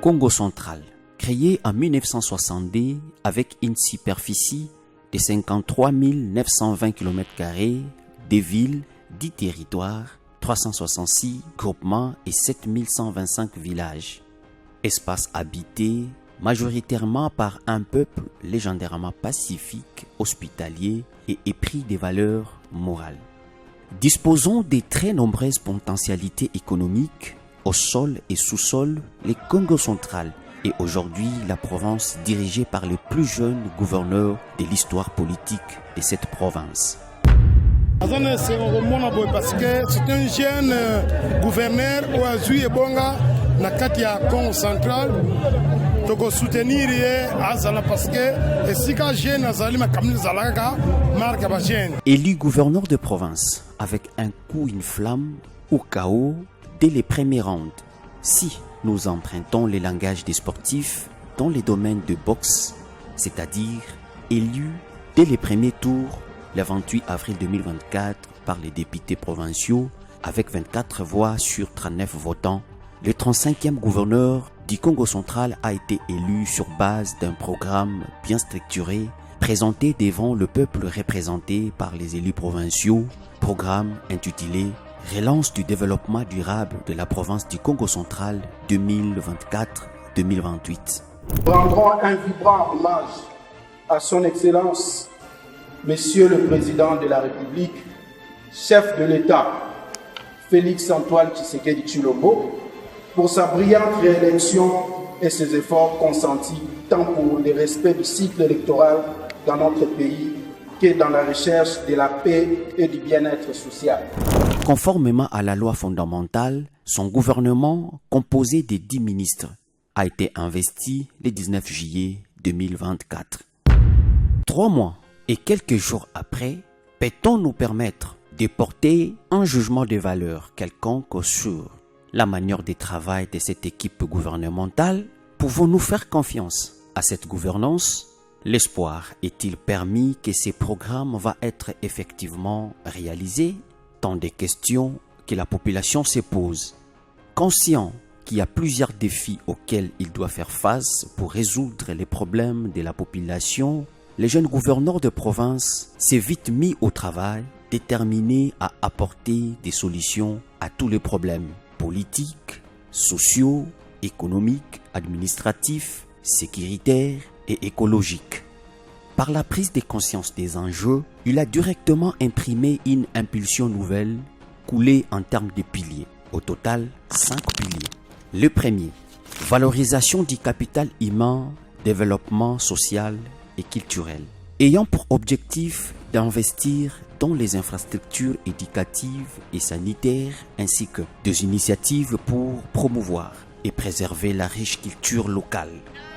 Congo central, créé en 1962 avec une superficie de 53 920 km², des villes, 10 territoires, 366 groupements et 7125 villages. Espace habité majoritairement par un peuple légendairement pacifique, hospitalier et épris des valeurs morales. Disposant de très nombreuses potentialités économiques, au sol et sous-sol, le Congo central est aujourd'hui la province dirigée par le plus jeune gouverneur de l'histoire politique de cette province. C'est un jeune gouverneur Oazu Ebonga na kati ya Congo central. Toko soutenir azala parce que esika jeune azali makamni zalaka marque ba jeune. Élu gouverneur de province avec un coup, une flamme au chaos dès les premiers rounds. Si nous empruntons le langage des sportifs dans les domaines de boxe, c'est-à-dire élu dès les premiers tours le 28 avril 2024 par les députés provinciaux avec 24 voix sur 39 votants, le 35e gouverneur du Congo central a été élu sur base d'un programme bien structuré présenté devant le peuple représenté par les élus provinciaux, programme intitulé « Relance du développement durable de la province du Congo central 2024-2028 ». Nous rendrons un vibrant hommage à son Excellence, Monsieur le Président de la République, chef de l'État, Félix-Antoine Tshisekedi Tshilombo, pour sa brillante réélection et ses efforts consentis tant pour le respect du cycle électoral dans notre pays que dans la recherche de la paix et du bien-être social. Conformément à la loi fondamentale, son gouvernement, composé de 10 ministres, a été investi le 19 juillet 2024. 3 mois et quelques jours après, peut-on nous permettre de porter un jugement de valeur quelconque sur la manière de travail de cette équipe gouvernementale? Pouvons-nous faire confiance à cette gouvernance? L'espoir est-il permis que ces programmes vont être effectivement réalisés? Tant de questions que la population se pose. Conscient qu'il y a plusieurs défis auxquels il doit faire face pour résoudre les problèmes de la population, le jeune gouverneur de province s'est vite mis au travail, déterminé à apporter des solutions à tous les problèmes politiques, sociaux, économiques, administratifs, sécuritaires et écologiques. Par la prise de conscience des enjeux, il a directement imprimé une impulsion nouvelle, coulée en termes de piliers. Au total, 5 piliers. Le premier, valorisation du capital humain, développement social et culturel, ayant pour objectif d'investir dans les infrastructures éducatives et sanitaires ainsi que des initiatives pour promouvoir et préserver la riche culture locale.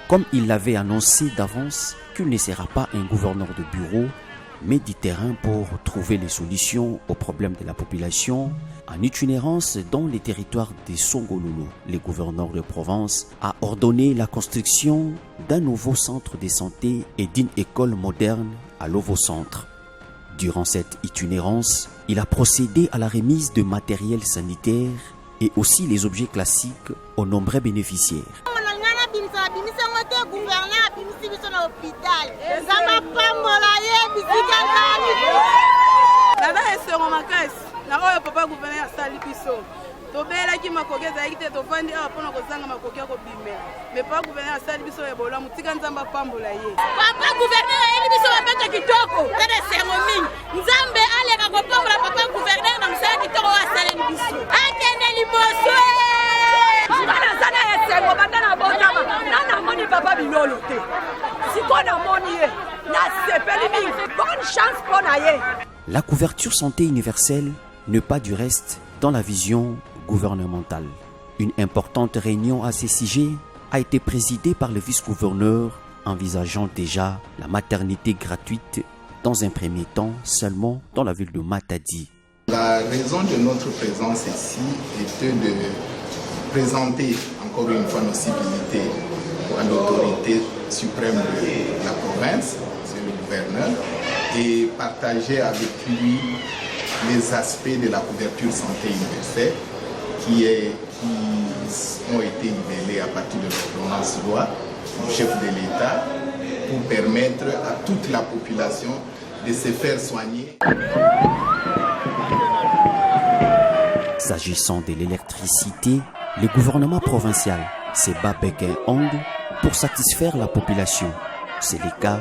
Comme il l'avait annoncé d'avance qu'il ne sera pas un gouverneur de bureau, mais du terrain pour trouver les solutions aux problèmes de la population, en itinérance dans les territoires de Songololo, le gouverneur de province a ordonné la construction d'un nouveau centre de santé et d'une école moderne à Lovo-Centre. Durant cette itinérance, il a procédé à la remise de matériel sanitaire et aussi les objets classiques aux nombreux bénéficiaires. tobelaki makoki ezalaki te tovandi awa mpona kozanga makoki ya kobimela me pa guverner asali biso ya bolamu tika nzambe apambola ye papa guverner ayeli biso bapeto kitoko tana esengo mingi nzambe aleka kopambola papa guverner na mosala kitoko oyo asaleli biso akende liboso ngana zana esengo banda na botama nana moni papa bilolo te siko na moni ye na sepeli mingi bonne chance mpona ye. La couverture santé universelle n'est pas du reste dans la vision gouvernementale. Une importante réunion à ce sujet a été présidée par le vice-gouverneur envisageant déjà la maternité gratuite dans un premier temps seulement dans la ville de Matadi. La raison de notre présence ici était de présenter encore une fois nos civilités à l'autorité suprême de la province, c'est le gouverneur, et partager avec lui les aspects de la couverture santé universelle qui qui ont été libellés à partir de l'ordonnance loi du chef de l'État pour permettre à toute la population de se faire soigner. S'agissant de l'électricité, le gouvernement provincial s'est battu un ongle pour satisfaire la population. C'est le cas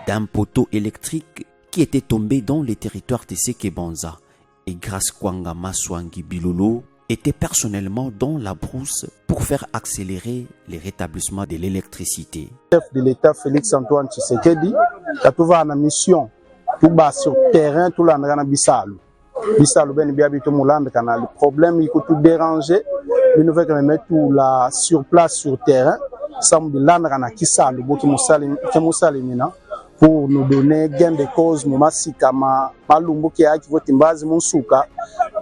d'un poteau électrique qui était tombé dans les territoires de Sekebanza et grâce Kwanga Maswangi Bilolo était personnellement dans la brousse pour faire accélérer le rétablissement de l'électricité. Le chef de l'État Félix Antoine Tshisekedi a trouvé une mission tout bas sur terrain tout là dans Bissau. Bissau ben bien habité Moulande canal. Le problème il tout déranger, il nous fait que mettre tout là sur place sur terrain, ça me lande kana kisalo boki musalimina pour nous donner gain de cause mumasika malumbu qui a qui vote mbazi munsuka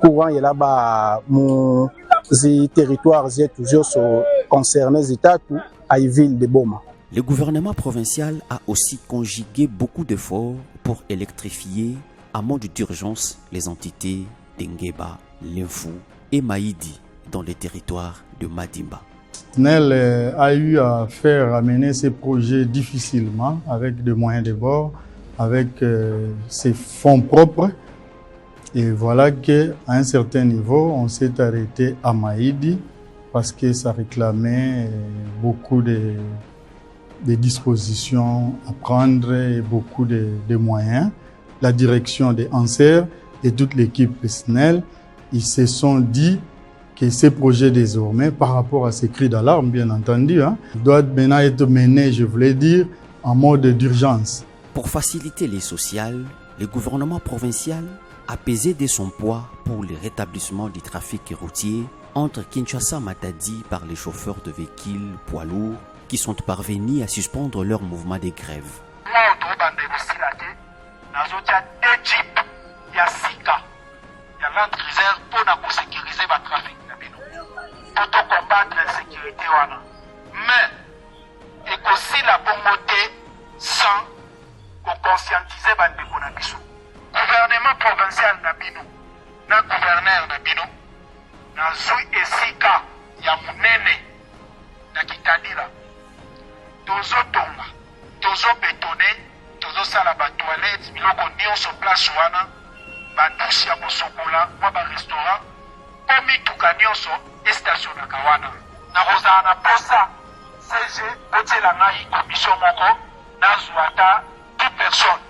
courant est là-bas mon territoire est toujours concernés état tout à ville de Boma. Le gouvernement provincial a aussi conjugué beaucoup d'efforts pour électrifier à mode d'urgence les entités d'Engeba, Lenfou et Maïdi dans les territoires de Madimba. SNEL a eu à faire amener ces projets difficilement avec des moyens de bord, avec ses fonds propres. Et voilà qu'à un certain niveau, on s'est arrêté à Maïdi parce que ça réclamait beaucoup de dispositions à prendre et beaucoup de moyens. La direction des ANSER et toute l'équipe SNEL, ils se sont dit que ces projets désormais, par rapport à ces cris d'alarme, bien entendu, doivent maintenant être menés, je voulais dire, en mode d'urgence. Pour faciliter les sociales, le gouvernement provincial a pesé de son poids pour le rétablissement du trafic routier entre Kinshasa et Matadi par les chauffeurs de véhicules poids lourds qui sont parvenus à suspendre leur mouvement de grève. Combattre l'insécurité mais et aussi la bonté sans conscientiser bandeko na biso. Gouvernement provincial na bino na gouverneur na bino na zui esika ya munene na kitadira tozo tonga tozo betone tozo sala ba toilette biloko nyonso place wana badusi ya kosokola mwa ba restaurant komi tuka nyonso station na kawana na kozala na posa CG botiela ngai commission moko nazwata 10 personnes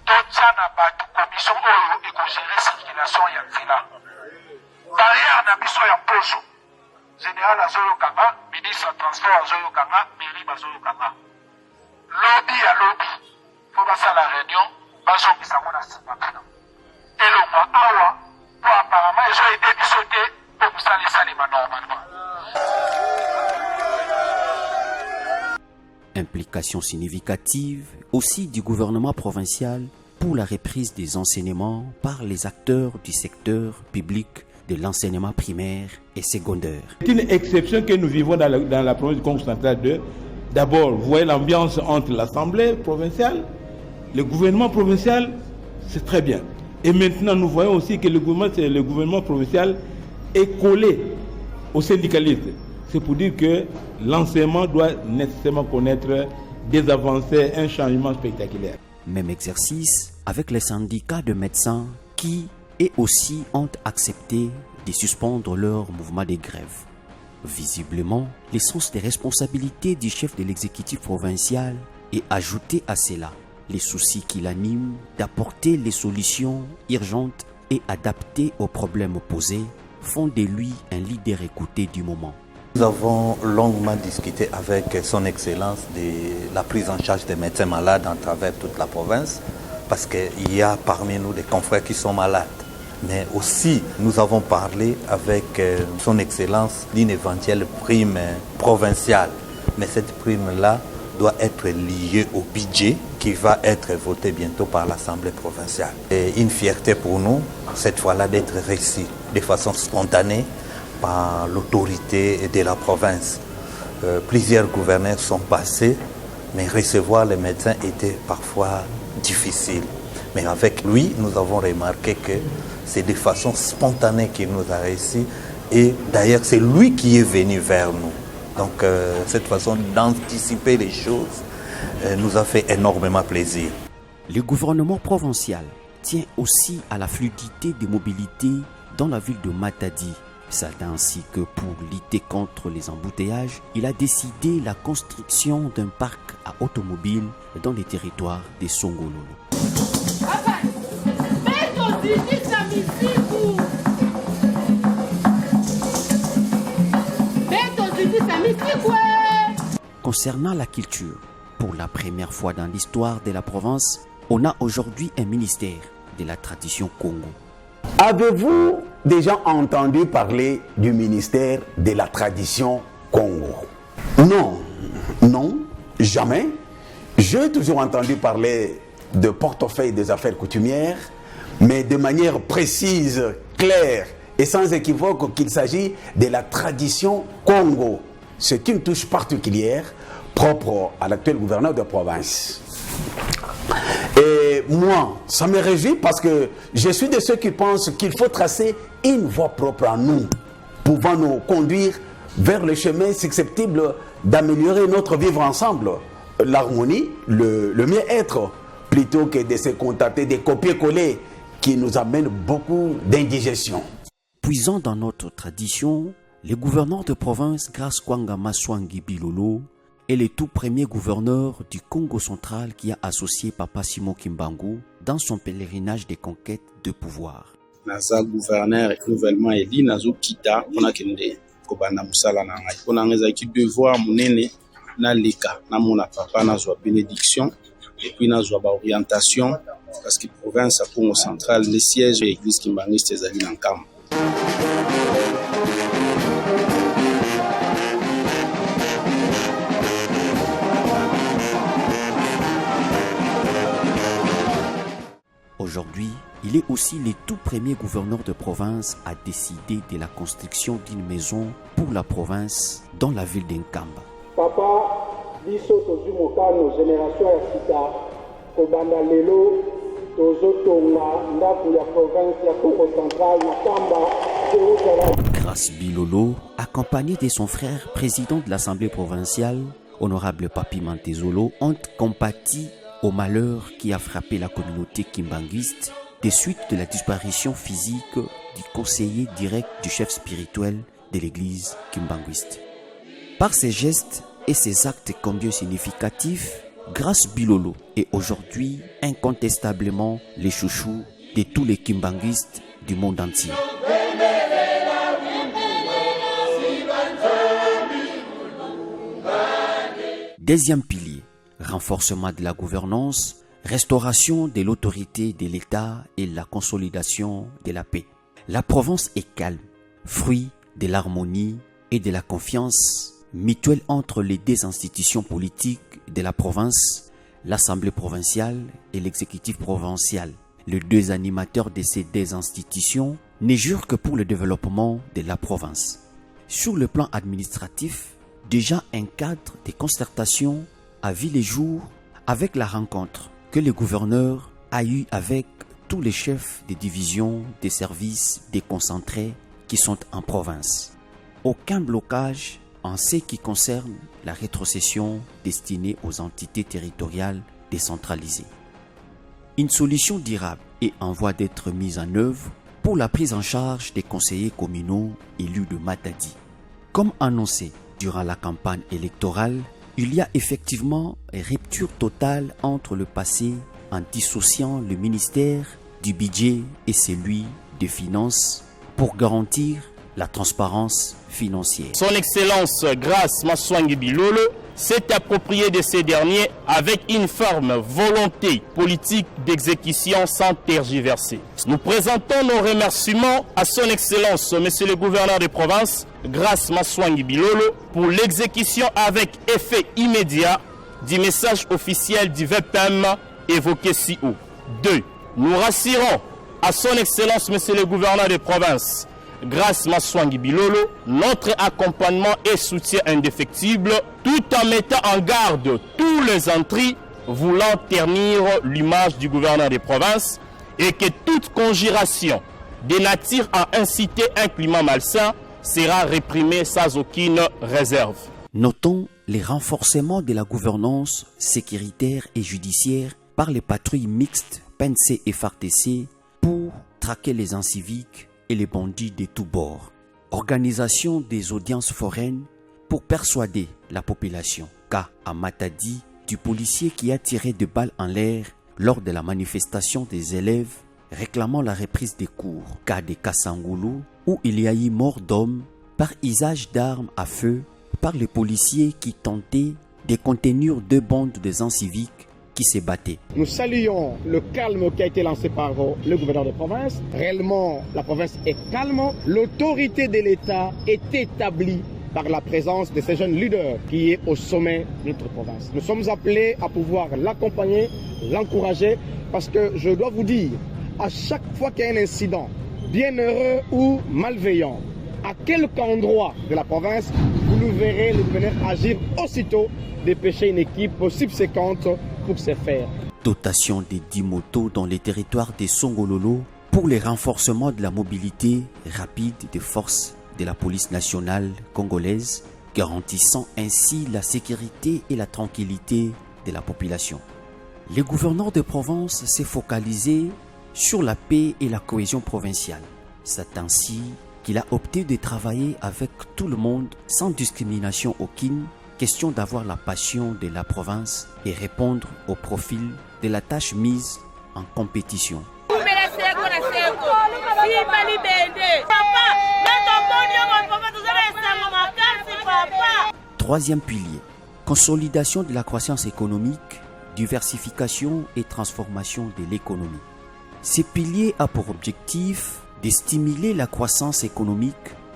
totia na bato commission oyo ekogere circulation ya nzela barrière na biso ya mposo général azoyokanga ministre ya transport azoyokanga mairie bazoyokanga lobi ya lobi fo basala réunion bazongisango na nsima mpena elongwa awa po apparemment ezoyede biso te po kosala esalema normalement. Implication significative aussi du gouvernement provincial pour la reprise des enseignements par les acteurs du secteur public de l'enseignement primaire et secondaire. C'est une exception que nous vivons dans la province du Congo central 2. D'abord, vous voyez l'ambiance entre l'Assemblée provinciale, le gouvernement provincial, c'est très bien. Et maintenant, nous voyons aussi que le gouvernement provincial est collé aux syndicalistes. C'est pour dire que l'enseignement doit nécessairement connaître des avancées, un changement spectaculaire. Même exercice avec les syndicats de médecins qui, eux aussi, ont accepté de suspendre leur mouvement de grève. Visiblement, le sens des responsabilités du chef de l'exécutif provincial est ajouté à cela les soucis qui l'animent d'apporter les solutions urgentes et adaptées aux problèmes posés font de lui un leader écouté du moment. Nous avons longuement discuté avec son Excellence de la prise en charge des médecins malades à travers toute la province parce qu'il y a parmi nous des confrères qui sont malades. Mais aussi, nous avons parlé avec son Excellence d'une éventuelle prime provinciale. Mais cette prime-là doit être liée au budget qui va être voté bientôt par l'Assemblée provinciale. Et une fierté pour nous, cette fois-là, d'être réussi de façon spontanée par l'autorité de la province. Plusieurs gouverneurs sont passés, mais recevoir les médecins était parfois difficile. Mais avec lui, nous avons remarqué que c'est de façon spontanée qu'il nous a réussi Et d'ailleurs, c'est lui qui est venu vers nous. Donc, cette façon d'anticiper les choses nous a fait énormément plaisir. Le gouvernement provincial tient aussi à la fluidité des mobilités dans la ville de Matadi. C'est ainsi que pour lutter contre les embouteillages, il a décidé la construction d'un parc à automobiles dans les territoires des Songololo. Concernant la culture, pour la première fois dans l'histoire de la province, on a aujourd'hui un ministère de la tradition Congo. Avez-vous déjà entendu parler du ministère de la tradition Congo? Non, jamais. J'ai toujours entendu parler de portefeuille des affaires coutumières, mais de manière précise, claire et sans équivoque qu'il s'agit de la tradition Congo. C'est une touche particulière propre à l'actuel gouverneur de province. Et moi, ça me réjouit parce que je suis de ceux qui pensent qu'il faut tracer une voie propre à nous, pouvant nous conduire vers le chemin susceptible d'améliorer notre vivre ensemble, l'harmonie, le mieux-être, plutôt que de se contenter des copier-coller qui nous amènent beaucoup d'indigestion. Puisant dans notre tradition, le gouverneur de province Grace Kwanga Maswangi Bilolo est le tout premier gouverneur du Congo central qui a associé Papa Simon Kimbangu dans son pèlerinage des conquêtes de pouvoir. Naza gouverneur nouvellement élu nazo kita pona kende kobanda musala na ngai pona ngeza ki devoir munene na leka na mona papa nazo bénédiction et puis nazo ba orientation parce que province à Congo central le siège et église kimbangiste ezali na Nkamba. Aujourd'hui, il est aussi le tout premier gouverneur de province à décider de la construction d'une maison pour la province dans la ville d'Nkamba. Papa, biso tozumoka nos générations ya sika kobanda lelo tozotonga ndako ya province ya Congo central na Kamba. Grace Bilolo, accompagné de son frère président de l'Assemblée provinciale, honorable Papi Mantezolo, ont compati au malheur qui a frappé la communauté kimbanguiste des suites de la disparition physique du conseiller direct du chef spirituel de l'église kimbanguiste. Par ses gestes et ses actes combien significatifs, Grace Bilolo est aujourd'hui incontestablement le chouchou de tous les kimbanguistes du monde entier. Deuxième pilier, renforcement de la gouvernance, restauration de l'autorité de l'État et la consolidation de la paix. La province est calme, fruit de l'harmonie et de la confiance mutuelle entre les deux institutions politiques de la province, l'Assemblée provinciale et l'exécutif provincial. Les deux animateurs de ces deux institutions ne jurent que pour le développement de la province. Sur le plan administratif, déjà un cadre de concertation a vu le jour avec la rencontre que le gouverneur a eue avec tous les chefs de division des services déconcentrés qui sont en province. Aucun blocage en ce qui concerne la rétrocession destinée aux entités territoriales décentralisées. Une solution durable est en voie d'être mise en œuvre pour la prise en charge des conseillers communaux élus de Matadi. Comme annoncé durant la campagne électorale, il y a effectivement une rupture totale entre le passé en dissociant le ministère du budget et celui des finances pour garantir la transparence financière. Son Excellence Grace Maswangi Bilolo s'est approprié de ces derniers avec une ferme volonté politique d'exécution sans tergiverser. Nous présentons nos remerciements à Son Excellence Monsieur le Gouverneur de province, Grace Maswangi Bilolo, pour l'exécution avec effet immédiat du message officiel du VPM évoqué ci haut. 2. Nous rassurons à Son Excellence Monsieur le Gouverneur de province, Grace Maswangi Bilolo, notre accompagnement et soutien indéfectible, tout en mettant en garde tous les entrées voulant ternir l'image du gouverneur des provinces et que toute conjuration de nature à inciter un climat malsain sera réprimée sans aucune réserve. Notons les renforcements de la gouvernance sécuritaire et judiciaire par les patrouilles mixtes PNC et FARDC pour traquer les inciviques et les bandits de tous bords. Organisation des audiences foraines pour persuader la population. Cas à Matadi du policier qui a tiré de balles en l'air lors de la manifestation des élèves réclamant la reprise des cours. Cas de Kassangoulou où il y a eu mort d'hommes par usage d'armes à feu par les policiers qui tentaient de contenir 2 bandes de inciviques qui se battaient. Nous saluons le calme qui a été lancé par le gouverneur de province. Réellement, la province est calme. L'autorité de l'État est établie par la présence de ces jeunes leaders qui est au sommet de notre province. Nous sommes appelés à pouvoir l'accompagner, l'encourager, parce que je dois vous dire, à chaque fois qu'il y a un incident, bienheureux ou malveillant, à quelque endroit de la province, vous nous verrez le gouverneur agir aussitôt, dépêcher une équipe subséquente pour ce faire. Dotation des 10 motos dans les territoires des Songololo pour les renforcements de la mobilité rapide des forces de la police nationale congolaise, garantissant ainsi la sécurité et la tranquillité de la population. Le gouverneur de province s'est focalisé sur la paix et la cohésion provinciale. C'est ainsi qu'il a opté de travailler avec tout le monde sans discrimination aucune, question d'avoir la passion de la province et répondre au profil de la tâche mise en compétition. Troisième pilier, consolidation de la croissance économique, diversification et transformation de l'économie. Ce pilier a pour objectif de stimuler la croissance économique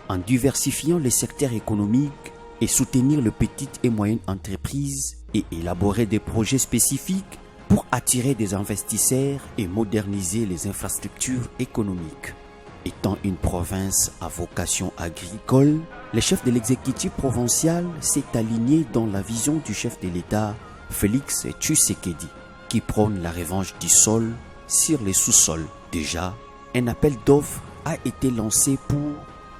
en diversifiant les secteurs économiques et soutenir les petites et moyennes entreprises et élaborer des projets spécifiques pour attirer des investisseurs et moderniser les infrastructures économiques. Étant une province à vocation agricole, le chef de l'exécutif provincial s'est aligné dans la vision du chef de l'État, Félix Tshisekedi, qui prône la revanche du sol sur les sous-sols. Déjà, un appel d'offres a été lancé pour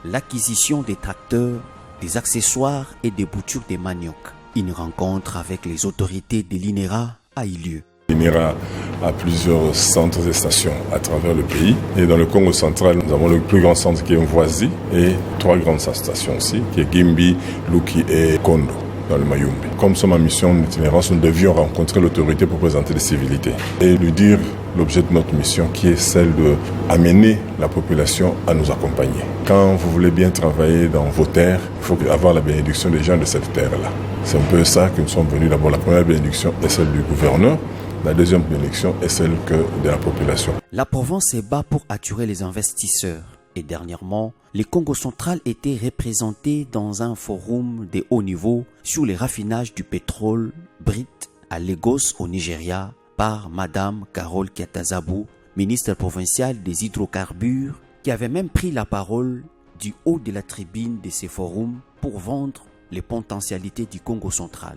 l'acquisition des tracteurs, des accessoires et des boutures de manioc. Une rencontre avec les autorités de l'INERA a eu lieu. L'INERA a plusieurs centres et stations à travers le pays. Et dans le Congo central, nous avons le plus grand centre qui est Mvoisi et 3 grandes stations aussi, qui est Gimbi, Luki et Kondo, dans le Mayumbi. Comme nous sommes en mission d'itinérance, nous devions rencontrer l'autorité pour présenter les civilités et lui dire l'objet de notre mission qui est celle d'amener la population à nous accompagner. Quand vous voulez bien travailler dans vos terres, il faut avoir la bénédiction des gens de cette terre-là. C'est un peu ça que nous sommes venus. D'abord, la première bénédiction est celle du gouverneur. La deuxième bénédiction est celle de la population. La province se bat pour attirer les investisseurs. Et dernièrement, le Congo central était représenté dans un forum de haut niveau sur les raffinages du pétrole brut à Lagos au Nigeria par Madame Carole Kiatazabou, ministre provinciale des hydrocarbures, qui avait même pris la parole du haut de la tribune de ce forum pour vendre les potentialités du Congo central.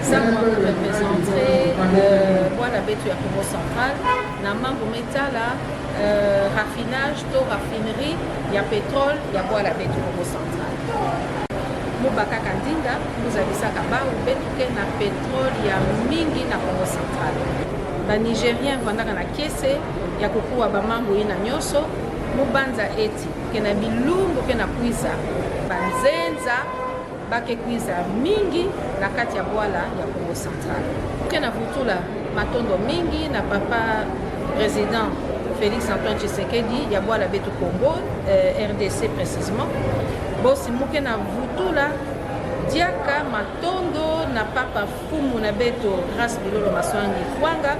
Ça m'a représenté la bête du Congo central, na mambo metala raffinage, raffinerie, il y a pétrole, il y a la bête du Congo central. Mobaka Kandinga, nous avons ça kaba ou betuke na pétrole, il y a mingi na Congo central. Ba Nigérien vandaka na kese, ya kukuwa ba mambo ina nyoso, mubanza eti kena bilumbu kena kuisa banzenza bakekwiza mingi na kati ya bwala ya Congo central. Kena vutula matondo mingi na papa président Félix Antoine Tshisekedi ya bwala betu Congo, RDC précisément. Bosi muke na vutula diaka matondo na papa fumu na beto Grâce Bilolo Maswangi Kwanga,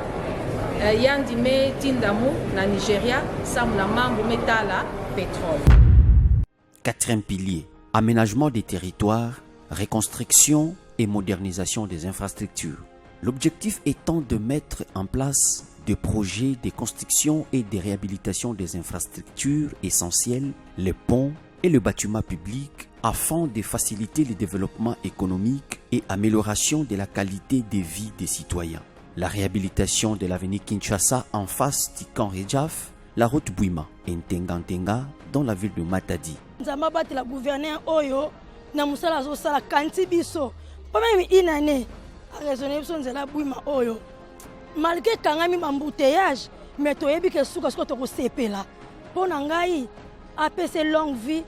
yandime tindamu na Nigeria samu na mambo metala pétrole. Quatrième pilier, aménagement des territoires, reconstruction et modernisation des infrastructures. L'objectif étant de mettre en place des projets de construction et de réhabilitation des infrastructures essentielles, les ponts et le bâtiment public, afin de faciliter le développement économique et amélioration de la qualité de vie des citoyens. La réhabilitation de l'avenue Kinshasa en face du camp Rejaf, la route Bouima et Ntenga dans la ville de Matadi. Nzamba bate la gouverneur Oyo, na musala zo sala kanti biso. Pas même une année, à raisonner biso nzela Bouima Oyo. Malgré kangami embouteillage, mais toyebi ke suka suka to sepela. Pona ngai apese longue vie,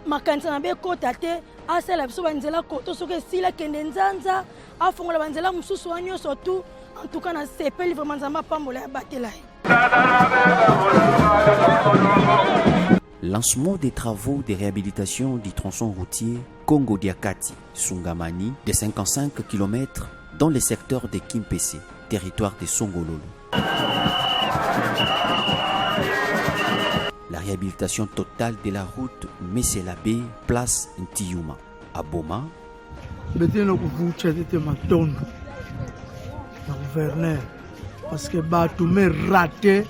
makanisa na be kota te, asala biso banzela koto soke sila kende nzanza, afongola banzela mususu wanyo surtout. En tout cas, c'est vraiment Nzamba pambola batela. Lancement des travaux de réhabilitation du tronçon routier Congo-Diakati, Sungamani, de 55 km dans le secteur de Kimpese, territoire de Songololo. La réhabilitation totale de la route Messelabé, place Ntiyuma, à Boma. Gouverneur, parce que Batoumé raté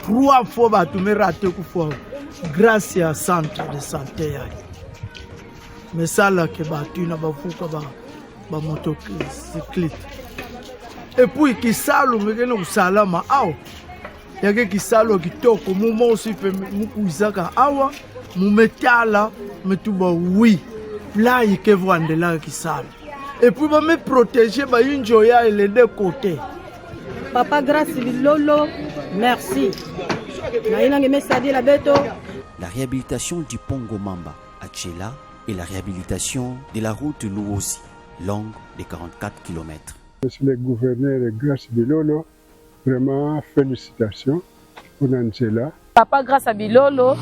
3 fois, Batoumé raté grâce à centre de santé. Mais ça là que Batoumé n'a pas fait ba motocycliste. Et puis qui salo mais que nous salama aw. Yake qui salo qui toko moment aussi fait mukuizaka awa mumetala metuba oui. Là il que vendre là qui salo. Et puis, me protéger, une joya et les deux côtés. Papa Grâce Bilolo, merci. La réhabilitation du pont Gomamba à Tchela et la réhabilitation de la route Louosi, longue de 44 km. Monsieur le gouverneur Grâce Bilolo, vraiment félicitations pour Angela. Papa Grâce Bilolo,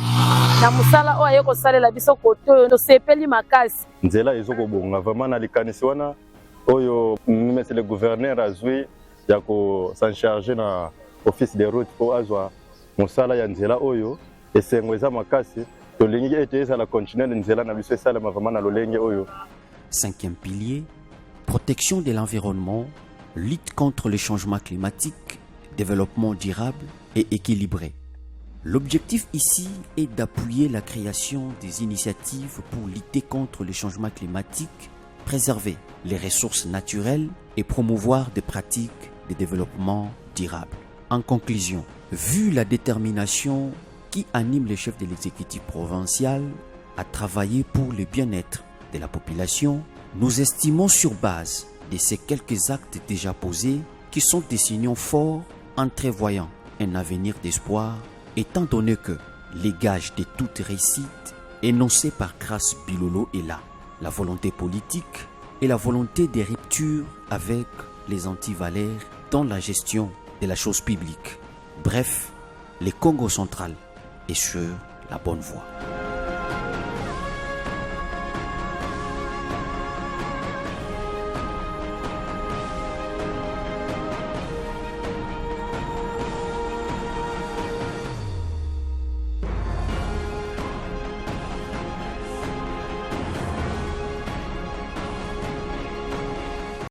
na musala oyo kosalela biso koto no sepeli makasi. Nzela ezoko bonga vraiment na likanisi wana oyo monsieur le gouverneur azwi ya ko s'en charger na office des routes pour azwa musala ya nzela oyo esengo eza makasi to lingi ete eza la continuer nzela na biso esala vraiment na lolenge oyo. Cinquième pilier, protection de l'environnement, lutte contre le changement climatique, développement durable et équilibré. L'objectif ici est d'appuyer la création des initiatives pour lutter contre le changement climatique, préserver les ressources naturelles et promouvoir des pratiques de développement durable. En conclusion, vu la détermination qui anime les chefs de l'exécutif provincial à travailler pour le bien-être de la population, nous estimons sur base de ces quelques actes déjà posés qui sont des signaux forts entrevoyant un avenir d'espoir, étant donné que les gages de toute réussite énoncés par Grâce Bilolo est là, la volonté politique et la volonté de rupture avec les antivalaires dans la gestion de la chose publique. Bref, le Congo central est sur la bonne voie.